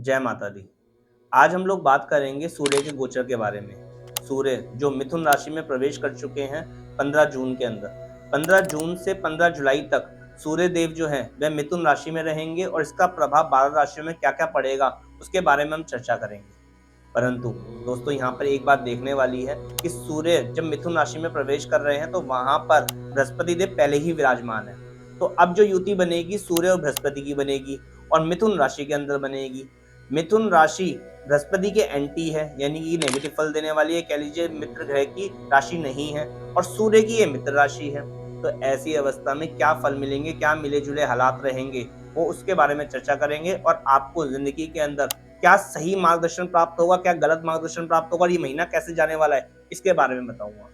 जय माता दी। आज हम लोग बात करेंगे सूर्य के गोचर के बारे में। सूर्य जो मिथुन राशि में प्रवेश कर चुके हैं 15 जून के अंदर। 15 जून से 15 जुलाई तक सूर्य देव जो हैं वह मिथुन राशि में रहेंगे और इसका प्रभाव 12 राशियों में क्या-क्या पड़ेगा उसके बारे में हम चर्चा करेंगे। परंतु दोस्तों यहाँ पर एक बात देखने वाली है कि सूर्य जब मिथुन राशि में प्रवेश कर रहे हैं तो वहाँ पर बृहस्पति देव पहले ही विराजमान है। तो अब जो युति बनेगी सूर्य और बृहस्पति की बनेगी और मिथुन राशि के अंदर बनेगी। मिथुन राशि बृहस्पति के एंटी है, यानी कि नेगेटिव फल देने वाली है, कह लीजिए मित्र ग्रह की राशि नहीं है और सूर्य की ये मित्र राशि है। तो ऐसी अवस्था में क्या फल मिलेंगे, क्या मिले जुले हालात रहेंगे, वो उसके बारे में चर्चा करेंगे और आपको जिंदगी के अंदर क्या सही मार्गदर्शन प्राप्त होगा, क्या गलत मार्गदर्शन प्राप्त होगा और ये महीना कैसे जाने वाला है इसके बारे में बताऊंगा।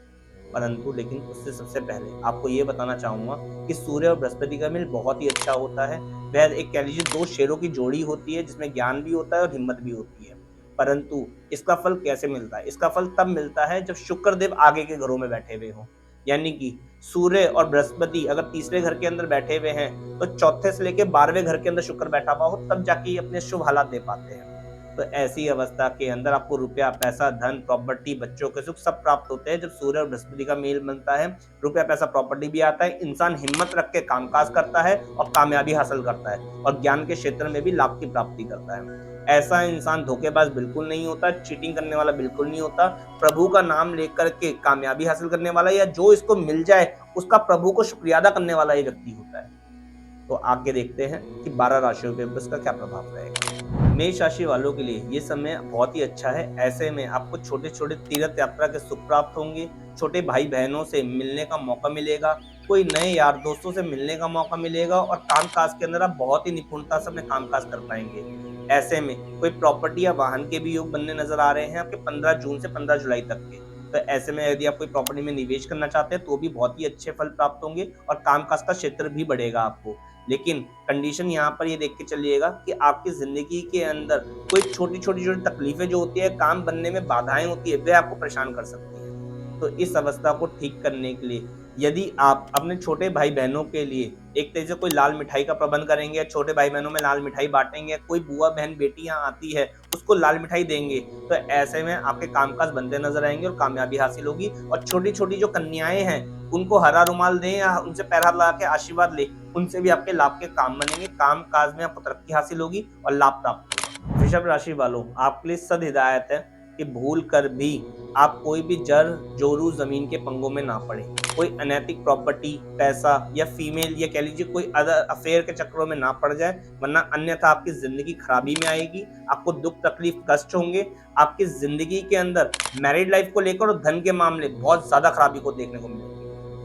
परंतु लेकिन उससे सबसे पहले आपको ये बताना चाहूंगा कि सूर्य और बृहस्पति का मेल बहुत ही अच्छा होता है। वह एक कह लीजिए दो शेरों की जोड़ी होती है जिसमें ज्ञान भी होता है और हिम्मत भी होती है। परंतु इसका फल कैसे मिलता है? इसका फल तब मिलता है जब शुक्र देव आगे के घरों में बैठे हुए हों। यानी कि सूर्य और बृहस्पति अगर तीसरे घर के अंदर बैठे हुए हैं तो चौथे से लेके 12वें घर के अंदर शुक्र बैठा हुआ हो तब जाके अपने शुभ हालात दे पाते हैं। तो ऐसी अवस्था के अंदर आपको रुपया, पैसा, धन, प्रॉपर्टी, बच्चों के सुख सब प्राप्त होते हैं जब सूर्य और बृहस्पति का मेल बनता है। रुपया, पैसा, प्रॉपर्टी भी आता है, इंसान हिम्मत रख के कामकाज करता है और कामयाबी हासिल करता है और ज्ञान के क्षेत्र में भी लाभ की प्राप्ति करता है। ऐसा इंसान धोखेबाज बिल्कुल नहीं होता, चीटिंग करने वाला बिल्कुल नहीं होता। प्रभु का नाम लेकर के कामयाबी हासिल करने वाला या जो इसको मिल जाए उसका प्रभु को शुक्रिया अदा करने वाला ये व्यक्ति होता है। तो आगे देखते हैं कि 12 राशियों पे इसका क्या प्रभाव रहेगा। मेष राशि वालों के लिए ये समय बहुत ही अच्छा है। ऐसे में आपको छोटे छोटे तीर्थ यात्रा के सुख प्राप्त होंगे, छोटे भाई बहनों से मिलने का मौका मिलेगा, कोई नए यार दोस्तों से मिलने का मौका मिलेगा और कामकाज के अंदर आप बहुत ही निपुणता से अपने कामकाज कर पाएंगे। ऐसे में कोई प्रॉपर्टी या वाहन के भी योग बनने नजर आ रहे हैं आपके 15 जून से 15 जुलाई तक के। तो ऐसे में यदि आप कोई प्रॉपर्टी में निवेश करना चाहते हैं तो भी बहुत ही अच्छे फल प्राप्त होंगे और कामकाज का क्षेत्र भी बढ़ेगा आपको। लेकिन कंडीशन यहाँ पर ये देख के चलिएगा कि आपकी जिंदगी के अंदर कोई छोटी छोटी जो तकलीफें जो होती है, काम बनने में बाधाएं होती है, वे आपको परेशान कर सकती है। तो इस अवस्था को ठीक करने के लिए यदि आप अपने छोटे भाई बहनों के लिए एक तरह से कोई लाल मिठाई का प्रबंध करेंगे या छोटे भाई बहनों में लाल मिठाई बांटेंगे, कोई बुआ बहन बेटी यहाँ आती है उसको लाल मिठाई देंगे, तो ऐसे में आपके कामकाज बनते नजर आएंगे और कामयाबी हासिल होगी। और छोटी छोटी जो कन्याएं हैं उनको हरा रुमाल दें या उनसे पैर हाथ लगा के आशीर्वाद ले, उनसे भी आपके लाभ के काम बनेंगे, काम काज में आपको तरक्की हासिल होगी और लाभ प्राप्त होगा। वृषभ राशि वालों, आपके लिए सद हिदायत है कि भूल कर भी आप कोई भी जर जोरू जमीन के पंगों में ना पड़े, कोई अनैतिक प्रॉपर्टी, पैसा या फीमेल या कह लीजिए कोई अदर अफेयर के चक्करों में ना पड़ जाए, वरना अन्यथा आपकी जिंदगी खराबी में आएगी। आपको दुख तकलीफ कष्ट होंगे। आपकी जिंदगी के अंदर मैरिड लाइफ को लेकर और धन के मामले बहुत ज्यादा खराबी को देखने को मिलेगी।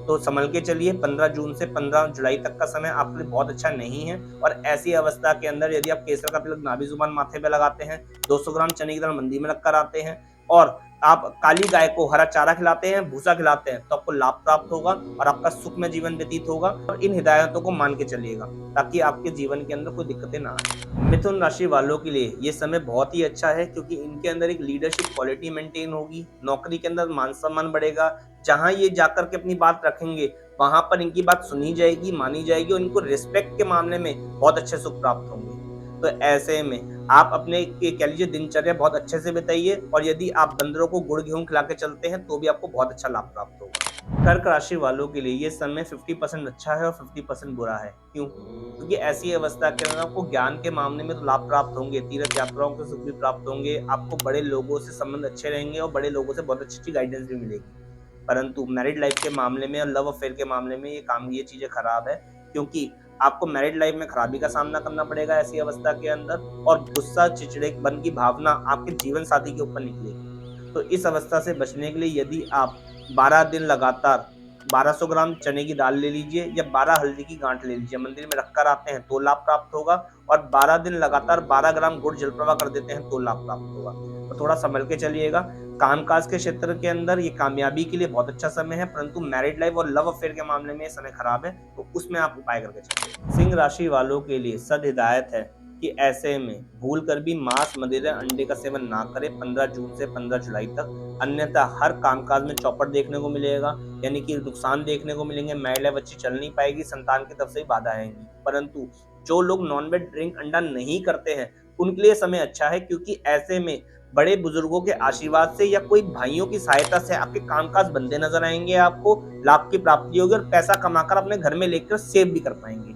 तो संभल के चलिए। 15 जून से 15 जुलाई तक का समय आपके लिए बहुत अच्छा नहीं है और ऐसी अवस्था के अंदर यदि आप केसर का तिलक नाभि जुबान माथे पे लगाते हैं, 200 ग्राम चने की दाल मंदी में रखकर आते हैं और आप काली गाय को हरा चारा खिलाते हैं, भूसा खिलाते हैं, तो आपको लाभ प्राप्त होगा और आपका सुखमय जीवन व्यतीत होगा। और इन हिदायतों को मान के चलिएगा ताकि आपके जीवन के अंदर कोई दिक्कतें ना आए। मिथुन राशि वालों के लिए ये समय बहुत ही अच्छा है क्योंकि इनके अंदर एक लीडरशिप क्वालिटी मेंटेन होगी, नौकरी के अंदर मान सम्मान बढ़ेगा। जहां ये जाकर के अपनी बात रखेंगे वहां पर इनकी बात सुनी जाएगी, मानी जाएगी और इनको रिस्पेक्ट के मामले में बहुत अच्छे सुख प्राप्त होंगे। तो ऐसे में आप अपने कह लीजिए दिनचर्या बहुत अच्छे से बिताइए और यदि आप बंदरों को गुड़ गेहूं खिला के चलते हैं तो भी आपको बहुत अच्छा लाभ प्राप्त होगा। कर्क राशि वालों के लिए ये समय 50% अच्छा है और 50% बुरा है। क्यों? क्योंकि ऐसी अवस्था के अंदर आपको ज्ञान के मामले में तो लाभ प्राप्त होंगे, तीर्थ यात्राओं के सुख भी प्राप्त होंगे, आपको बड़े लोगों से संबंध अच्छे रहेंगे और बड़े लोगों से बहुत अच्छी गाइडेंस भी मिलेगी। परंतु मैरिड लाइफ के मामले में और लव अफेयर के मामले में ये चीजें खराब है क्योंकि आपको मैरिड लाइफ में खराबी का सामना करना पड़ेगा ऐसी अवस्था के अंदर और गुस्सा चिड़चिड़ेपन की भावना आपके जीवन साथी के ऊपर निकलेगी। तो इस अवस्था से बचने के लिए यदि आप 12 दिन लगातार 1200 ग्राम चने की दाल ले लीजिए या 12 हल्दी की गांठ ले लीजिए, मंदिर में रखकर आते हैं तो लाभ प्राप्त होगा और 12 दिन लगातार 12 ग्राम गुड़ जल प्रवाह कर देते हैं तो लाभ प्राप्त होगा। तो थोड़ा संभल के चलिएगा। कामकाज के क्षेत्र के अंदर ये कामयाबी के लिए बहुत अच्छा समय है, परंतु मैरिड लाइफ और लव अफेयर के मामले में समय खराब है, तो उसमें आप उपाय करके चलिए। सिंह राशि वालों के लिए सद हिदायत है कि ऐसे में भूल कर भी मांस, मदिरा, अंडे का सेवन ना करें 15 जून से 15 जुलाई तक, अन्यथा हर कामकाज में चौपट देखने को मिलेगा, यानी कि नुकसान देखने को मिलेंगे। मैरिड लाइफ अच्छी चल नहीं पाएगी, संतान की तरफ से ही बाधा आएंगी। परंतु जो लोग नॉनवेज, ड्रिंक, अंडा नहीं करते हैं उनके लिए समय अच्छा है, क्योंकि ऐसे में बड़े बुजुर्गों के आशीर्वाद से या कोई भाइयों की सहायता से आपके कामकाज बनते नजर आएंगे, आपको लाभ की प्राप्ति होगी और पैसा कमाकर अपने घर में लेकर सेव भी कर पाएंगे।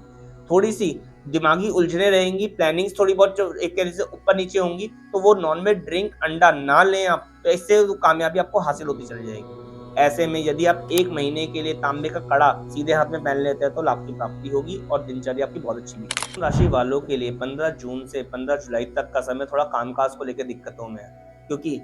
थोड़ी सी दिमागी उलझने रहेंगी, प्लानिंग्स थोड़ी बहुत जो एक तरह से ऊपर नीचे होंगी, तो वो नॉनवेज ड्रिंक अंडा ना लें आप, तो इससे कामयाबी आपको हासिल होती चली जाएगी। ऐसे में यदि आप 1 महीने के लिए तांबे का कड़ा सीधे हाथ में पहन लेते हैं तो लाभ की प्राप्ति होगी और दिनचर्या आपकी बहुत अच्छी होगी। राशि वालों के लिए 15 जून से 15 जुलाई तक का समय थोड़ा कामकाज को लेकर दिक्कतों में है, क्योंकि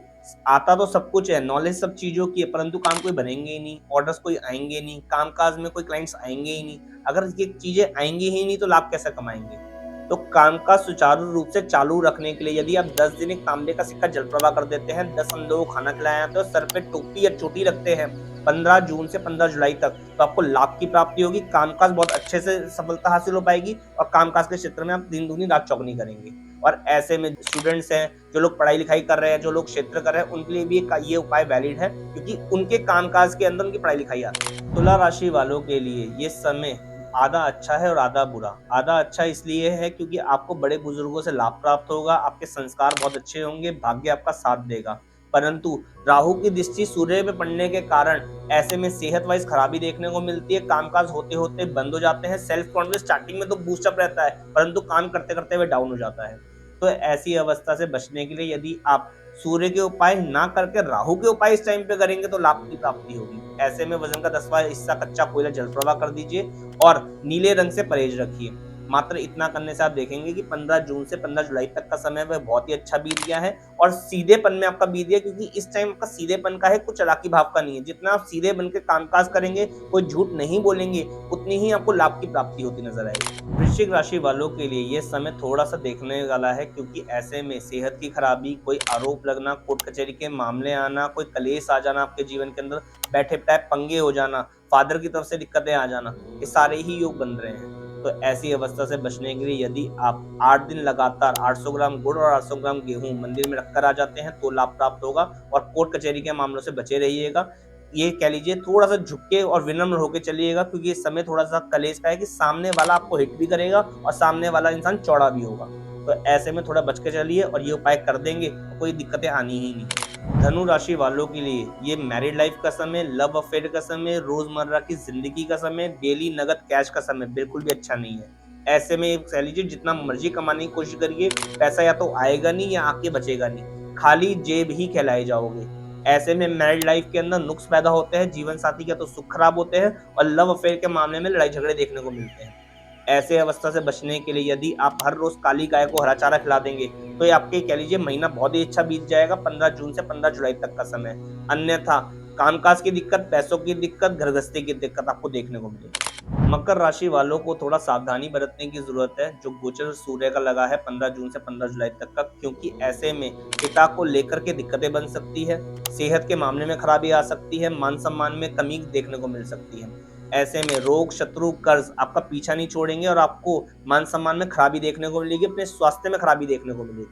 आता तो सब कुछ है, नॉलेज सब चीजों की है, परंतु काम कोई बनेंगे ही नहीं, ऑर्डर्स कोई आएंगे नहीं, कामकाज में कोई क्लाइंट्स आएंगे ही नहीं। अगर ये चीजें आएंगी ही नहीं तो लाभ कैसे कमाएंगे? तो कामकाज सुचारू रूप से चालू रखने के लिए यदि आप 10 दिन एक तांबे का सिक्का जल प्रवाह कर देते हैं, 10 अंधों को खाना खिलाया तो सर पे टोपी या चोटी रखते हैं 15 जून से 15 जुलाई तक, तो आपको लाभ की प्राप्ति होगी, कामकाज बहुत अच्छे से सफलता हासिल हो पाएगी और कामकाज के क्षेत्र में आप दिन दूनी रात चौगनी करेंगे। और ऐसे में स्टूडेंट्स हैं, जो लोग पढ़ाई लिखाई कर रहे हैं, जो लोग क्षेत्र कर रहे हैं, उनके लिए भी ये उपाय वैलिड है, क्योंकि उनके कामकाज के अंदर उनकी पढ़ाई लिखाई आती है। तुला राशि वालों के लिए ये समय आधा अच्छा है और आधा बुरा। आधा अच्छा इसलिए है क्योंकि आपको बड़े बुजुर्गों से लाभ प्राप्त होगा, आपके संस्कार बहुत अच्छे होंगे, भाग्य आपका साथ देगा। परंतु राहु की दृष्टि सूर्य पे पड़ने के कारण ऐसे में सेहत वाइज खराबी देखने को मिलती है, कामकाज होते होते बंद हो जाते हैं, सेल्फ कॉन्फिडेंस स्टार्टिंग में तो बूस्टअप रहता है, परंतु काम करते करते हुए डाउन हो जाता है। तो ऐसी अवस्था से बचने के लिए यदि आप सूर्य के उपाय ना करके राहु के उपाय इस टाइम पे करेंगे तो लाभ की प्राप्ति होगी। ऐसे में वजन का 10वां हिस्सा कच्चा कोयला जल प्रवाह कर दीजिए और नीले रंग से परहेज रखिए। मात्र इतना करने से आप देखेंगे कि 15 जून से 15 जुलाई तक का समय वह बहुत ही अच्छा बीत गया है और सीधेपन में आपका बीत गया, क्योंकि इस टाइम आपका सीधेपन का है, कुछ चालाकी भाव का नहीं है। जितना आप सीधे बन के कामकाज करेंगे, कोई झूठ नहीं बोलेंगे, उतनी ही आपको लाभ की प्राप्ति होती नजर आएगी। वृश्चिक राशि वालों के लिए यह समय थोड़ा सा देखने वाला है, क्योंकि ऐसे में सेहत की खराबी, कोई आरोप लगना, कोर्ट कचहरी के मामले आना, कोई कलेश आ जाना आपके जीवन के अंदर, बैठे बैठे पंगे हो जाना, फादर की तरफ से दिक्कतें आ जाना, ये सारे ही योग बन रहे हैं। तो ऐसी अवस्था से बचने के लिए यदि आप 8 दिन लगातार 800 ग्राम गुड़ और 800 ग्राम गेहूं मंदिर में रखकर आ जाते हैं तो लाभ प्राप्त होगा और कोर्ट कचहरी के मामलों से बचे रहिएगा। ये कह लीजिए थोड़ा सा झुके और विनम्र होकर चलिएगा, क्योंकि इस समय थोड़ा सा कलेश का है कि सामने वाला आपको हिट भी करेगा और सामने वाला इंसान चौड़ा भी होगा। तो ऐसे में थोड़ा बच के चलिए और ये उपाय कर देंगे तो कोई दिक्कतें आनी ही नहीं। धनु राशि वालों के लिए ये मैरिड लाइफ का समय, लव अफेयर का समय, रोजमर्रा की जिंदगी का समय, डेली नगद कैश का समय बिल्कुल भी अच्छा नहीं है। ऐसे में कह लीजिए जितना मर्जी कमाने की कोशिश करिए, पैसा या तो आएगा नहीं या आके बचेगा नहीं, खाली जेब ही कहलाए जाओगे। ऐसे में मैरिड लाइफ के अंदर नुक्स पैदा होते हैं, जीवन साथी का तो सुख खराब होते हैं और लव अफेयर के मामले में लड़ाई झगड़े देखने को मिलते हैं। ऐसे अवस्था से बचने के लिए यदि आप हर रोज काली गाय को हरा चारा खिला देंगे तो ये आपके कह लीजिए महीना बहुत ही अच्छा बीत जाएगा, 15 जून से 15 जुलाई तक का समय। अन्यथा कामकाज की दिक्कत, पैसों की दिक्कत, घर गृहस्थी की दिक्कत आपको देखने को मिलेगी। मकर राशि वालों को थोड़ा सावधानी बरतने की जरूरत है, जो गोचर सूर्य का लगा है 15 जून से 15 जुलाई तक का, क्योंकि ऐसे में पिता को लेकर के दिक्कतें बन सकती है, सेहत के मामले में खराबी आ सकती है, मान सम्मान में कमी देखने को मिल सकती है। ऐसे में रोग, शत्रु, कर्ज आपका पीछा नहीं छोड़ेंगे और आपको मान सम्मान में खराबी देखने को मिलेगी, अपने स्वास्थ्य में खराबी देखने को मिलेगी।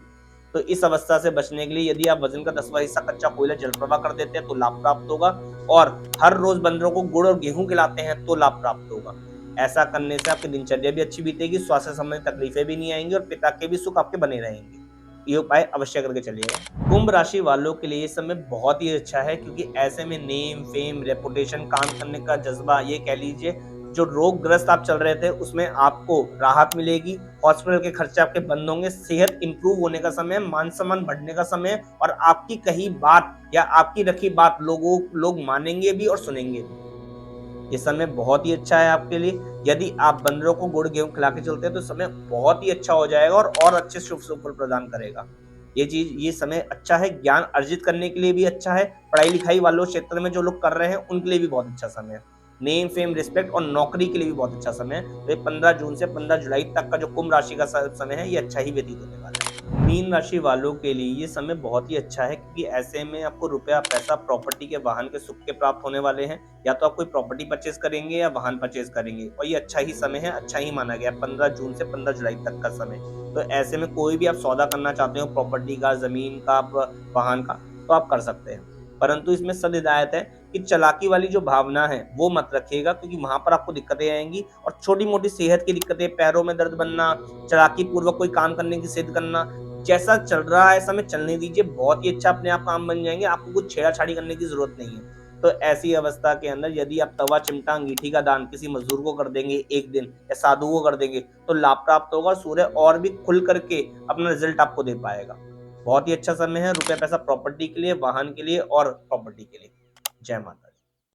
तो इस अवस्था से बचने के लिए यदि आप वजन का 10वां हिस्सा कच्चा कोयला जल प्रवाह कर देते हैं तो लाभ प्राप्त होगा और हर रोज बंदरों को गुड़ और गेहूं खिलाते हैं तो लाभ प्राप्त होगा। ऐसा करने से आपकी दिनचर्या भी अच्छी बीतेगी, स्वास्थ्य संबंधी तकलीफें भी नहीं आएंगी और पिता के भी सुख आपके बने रहेंगे। ये उपाय अवश्य करके चलिएगा। कुंभ राशि वालों के लिए ये समय बहुत ही अच्छा है, क्योंकि ऐसे में नेम, फेम, रेपुटेशन, काम करने का जज्बा, ये कह लीजिए जो रोगग्रस्त आप चल रहे थे उसमें आपको राहत मिलेगी, हॉस्पिटल के खर्चे आपके बंद होंगे, सेहत इंप्रूव होने का समय, मान सम्मान बढ़ने का समय और आपकी कही बात या आपकी रखी बात लोग मानेंगे भी और सुनेंगे भी। ये समय बहुत ही अच्छा है आपके लिए। यदि आप बंदरों को गुड़ गेहूं खिला के चलते हैं तो समय बहुत ही अच्छा हो जाएगा और अच्छे शुभ फल प्रदान करेगा। ये समय अच्छा है, ज्ञान अर्जित करने के लिए भी अच्छा है, पढ़ाई लिखाई वालों क्षेत्र में जो लोग कर रहे हैं उनके लिए भी बहुत अच्छा समय है, नेम, फेम, रिस्पेक्ट और नौकरी के लिए भी बहुत अच्छा समय है। तो 15 जून से 15 जुलाई तक का जो कुंभ राशि का समय है ये अच्छा ही व्यतीत होने वाला है। मीन राशि वालों के लिए ये समय बहुत ही अच्छा है, क्योंकि ऐसे में आपको रुपया, पैसा, प्रॉपर्टी के, वाहन के सुख के प्राप्त होने वाले हैं। या तो आप कोई प्रॉपर्टी परचेज करेंगे या वाहन परचेज करेंगे और ये अच्छा ही समय है, अच्छा ही माना गया 15 जून से 15 जुलाई तक का समय। तो ऐसे में कोई भी आप सौदा करना चाहते हो, प्रॉपर्टी का, जमीन का, वाहन का, तो आप कर सकते हैं। परंतु इसमें सद हिदायत है कि चालाकी वाली जो भावना है वो मत रखिएगा, क्योंकि वहां पर आपको दिक्कतें आएंगी और छोटी मोटी सेहत की दिक्कतें, पैरों में दर्द बनना, चालाकी पूर्वक कोई काम करने की जिद करना, जैसा चल रहा है समय चलने दीजिए, बहुत ही अच्छा अपने आप काम बन जाएंगे, आपको कुछ छेड़ा-छाड़ी करने की ज़रूरत नहीं है। तो ऐसी अवस्था के अंदर यदि आप तवा, चिमटा, अंगीठी का दान किसी मज़दूर को कर देंगे 1 दिन या साधु को कर देंगे, तो लाभ प्राप्त होगा, सूर्य और भी खुल कर के अपना रिज़ल्ट आपको दे पाएगा। बहुत ही अच्छा समय है रुपया-पैसा प्रॉपर्टी के लिए, वाहन के लिए और प्रॉपर्टी के लिए। जय माता दी।